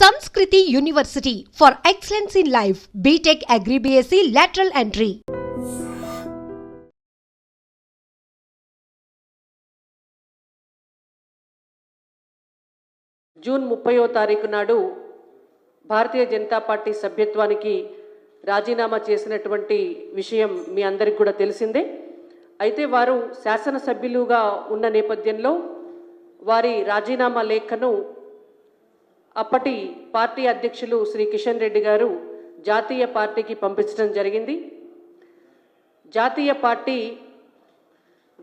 Samskriti University for excellence in life. BTech Agri BSc lateral entry. June 30వ తారీఖు నాడు Bharatiya Janata party సభ్యత్వానికి రాజీనామా చేసినటువంటి విషయం మీ అందరికీ కూడా తెలిసిందే. అయితే వారు శాసనసభ్యులుగా ఉన్న నేపథ్యంలో వారి రాజీనామా లేఖను అప్పటి పార్టీ అధ్యక్షులు శ్రీ కిషన్ రెడ్డి గారు జాతీయ పార్టీకి పంపించడం జరిగింది. జాతీయ పార్టీ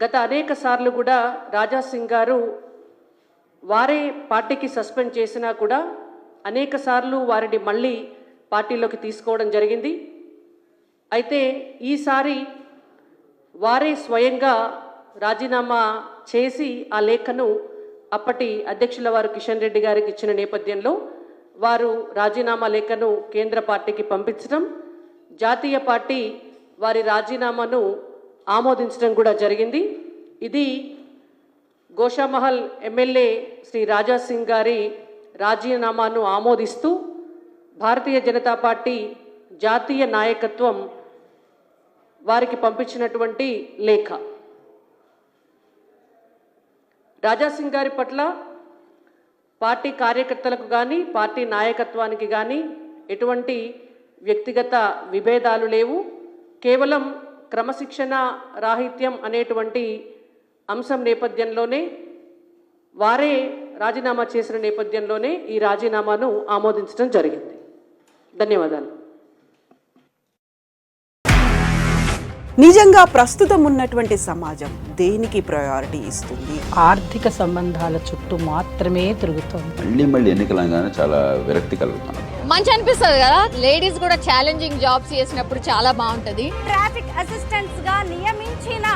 గత అనేక సార్లు కూడా రాజా సింగ్ గారు వారే పార్టీకి సస్పెండ్ చేసినా కూడా అనేక సార్లు వారిని మళ్ళీ పార్టీలోకి తీసుకోవడం జరిగింది. అయితే ఈసారి వారే స్వయంగా రాజీనామా చేసి ఆ లేఖను అప్పటి అధ్యక్షుల వారు కిషన్ రెడ్డి గారికి ఇచ్చిన నేపథ్యంలో వారు రాజీనామా లేఖను కేంద్ర పార్టీకి పంపించడం, జాతీయ పార్టీ వారి రాజీనామాను ఆమోదించడం కూడా జరిగింది. ఇది గోషామహల్ ఎమ్మెల్యే శ్రీ రాజా సింగ్ గారి రాజీనామాను ఆమోదిస్తూ భారతీయ జనతా పార్టీ జాతీయ నాయకత్వం వారికి పంపించినటువంటి లేఖ. రాజా సింగ్ గారి పట్ల పార్టీ కార్యకర్తలకు కానీ పార్టీ నాయకత్వానికి కానీ ఎటువంటి వ్యక్తిగత విభేదాలు లేవు. కేవలం క్రమశిక్షణ రాహిత్యం అనేటువంటి అంశం నేపథ్యంలోనే వారే రాజీనామా చేసిన నేపథ్యంలోనే ఈ రాజీనామాను ఆమోదించడం జరిగింది. ధన్యవాదాలు. నిజంగా ప్రస్తుతం ఉన్నటువంటి సమాజం దేనికి ప్రయారిటీ ఇస్తుంది? ఆర్థిక సంబంధాల చుట్టూ మాత్రమే తిరుగుతుంది. మళ్ళీ ఎన్నికలంగానే చాలా విరక్తి కలుగుతాను. మంచి అనిపిస్తుంది కదా, లేడీస్ కూడా ఛాలెంజింగ్ జాబ్స్ చేసినప్పుడు చాలా బాగుంటది. ట్రాఫిక్ అసిస్టెంట్స్ గా నియమించిన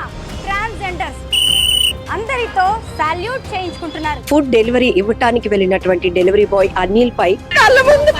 ట్రాన్స్జెండర్స్ అందరితో సాల్యూట్ చేయించుకుంటున్నారు. ఫుడ్ డెలివరీ ఇవ్వటానికి వెళ్ళినటువంటి డెలివరీ బాయ్ అనిల్ పై కళ్ళ ముందు